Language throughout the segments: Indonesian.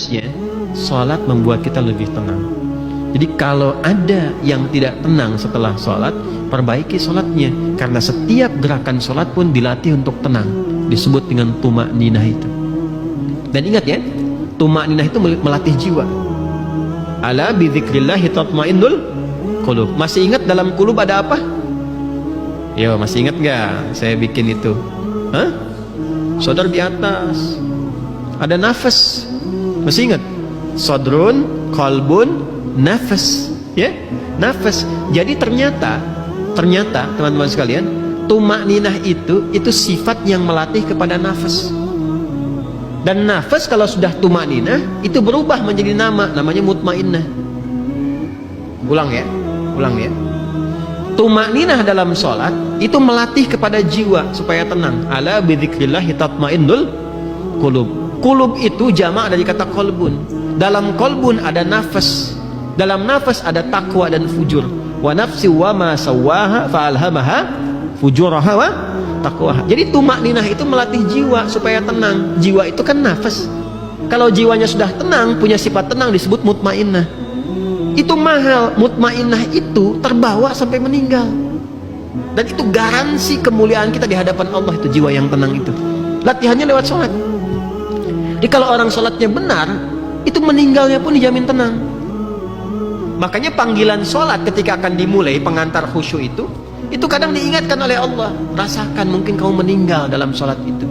harusnya sholat membuat kita lebih tenang. Jadi kalau ada yang tidak tenang setelah sholat, perbaiki sholatnya, karena setiap gerakan sholat pun dilatih untuk tenang, disebut dengan tuma'ninah itu. Dan ingat ya, tuma'ninah itu melatih jiwa. Ala bidzikrillahi tatmainnul qulub. Masih ingat dalam qulub ada apa? Yo, masih ingat nggak? Saya bikin itu. Hah? Sodor di atas. Ada nafas. Masih ingat? Sodrun, qalbun, nafas. Ya, nafas. Jadi ternyata teman-teman sekalian, tuma'ninah itu sifat yang melatih kepada nafas. Dan nafas kalau sudah tuma'ninah itu berubah menjadi namanya mutmainnah. Ulang ya. Tuma'ninah dalam sholat itu melatih kepada jiwa supaya tenang. Ala bidzikrillahi tatmainnul qulub. Qulub itu jamak dari kata qalbun. Dalam qalbun ada nafas. Dalam nafas ada takwa dan fujur. Wa nafsi wa ma sawwaha fa'alhamaha fujuraha wa taqwaha. Jadi tuma'ninah itu melatih jiwa supaya tenang. Jiwa itu kan nafas. Kalau jiwanya sudah tenang, punya sifat tenang, disebut mutmainnah. Itu mahal. Mutmainnah itu terbawa sampai meninggal. Dan itu garansi kemuliaan kita di hadapan Allah, itu jiwa yang tenang itu. Latihannya lewat sholat. Jadi kalau orang sholatnya benar, itu meninggalnya pun dijamin tenang. Makanya panggilan sholat ketika akan dimulai, pengantar khusyuk itu kadang diingatkan oleh Allah. Rasakan mungkin kamu meninggal dalam sholat itu.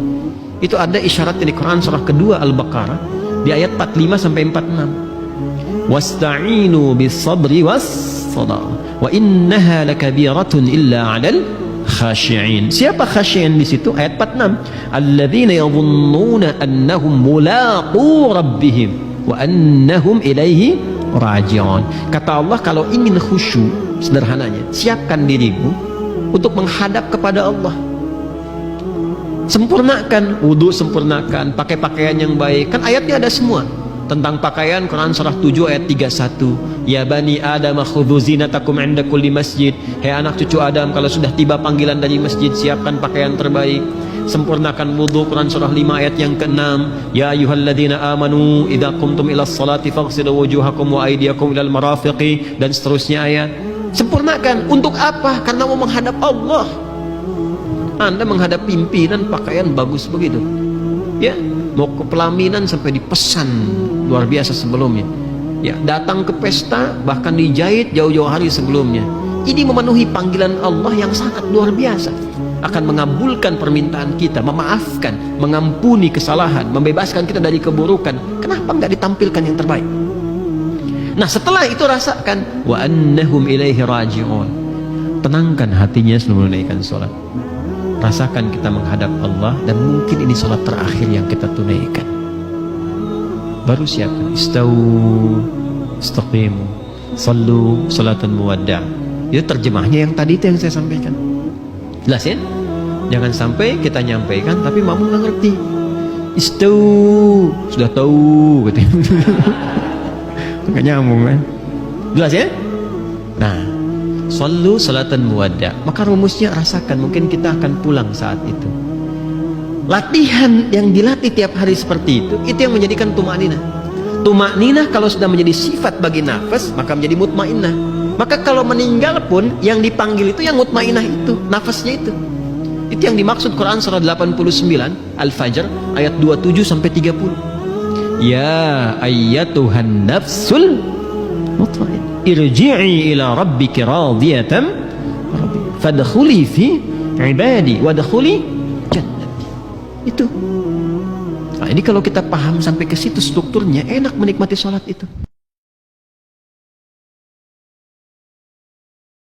Itu ada isyaratnya di Quran surah kedua Al-Baqarah di ayat 45 sampai 46. Wasta'inu bis sabri was salah wa innaha lakabiratun illa 'alal khashi'in. Siapa khashi'in di situ? Ayat 46. Alladzina yadhunnuna annahum mulaqu rabbihim wa annahum ilaihi raji'un. Kata Allah, kalau ingin khusyuk, sederhananya, siapkan dirimu untuk menghadap kepada Allah. Sempurnakan wudu, sempurnakan pakai pakaian yang baik. Kan ayatnya ada semua tentang pakaian. Quran surah 7 ayat 31. Ya bani Adam khudhu zinatakum 'inda kulli masjid. Hai anak cucu Adam, kalau sudah tiba panggilan dari masjid, siapkan pakaian terbaik. Sempurnakan wudu. Quran surah 5 ayat yang ke-6. Ya ayyuhalladzina amanu idza qumtum ilas salati faghsilu wujuhakum wa aydiyakum ilal marafiqi, dan seterusnya ayat. Sempurnakan. Untuk apa? Karena mau menghadap Allah. Anda menghadap pimpinan pakaian bagus begitu, ya, mau ke pelaminan sampai dipesan luar biasa sebelumnya, ya, datang ke pesta bahkan dijahit jauh-jauh hari sebelumnya. Ini memenuhi panggilan Allah yang sangat luar biasa. Akan mengabulkan permintaan kita, memaafkan, mengampuni kesalahan, membebaskan kita dari keburukan. Kenapa nggak ditampilkan yang terbaik? Nah, setelah itu rasakan wa annahum ilaihi raji'un. Tenangkan hatinya sebelum menunaikan sholat. Rasakan kita menghadap Allah, dan mungkin ini sholat terakhir yang kita tunaikan. Baru siapkan istau, istaqimu, sallu salatan muwadda'. Itu terjemahnya yang tadi itu yang saya sampaikan. Jelas ya? Jangan sampai kita nyampaikan tapi makmum nggak ngerti. Istau, sudah tahu gitu. Nggak nyambung kan? Jelas ya? Nah, sallu salatan muwadda'. Maka rumusnya rasakan, mungkin kita akan pulang saat itu. Latihan yang dilatih tiap hari seperti itu yang menjadikan tuma'ninah. Tuma'ninah kalau sudah menjadi sifat bagi nafas, maka menjadi mutmainnah. Maka kalau meninggal pun yang dipanggil itu yang mutmainnah itu, nafasnya itu. Itu yang dimaksud Quran surah 89 Al-Fajr ayat 27 sampai 30. Ya ayyatuhan nafsul mutmainnah, irji'i ila rabbiki radiyatan fadkhuli fi ibadi wadkhuli jannati. Itu. Nah, ini kalau kita paham sampai ke situ strukturnya, enak menikmati sholat itu.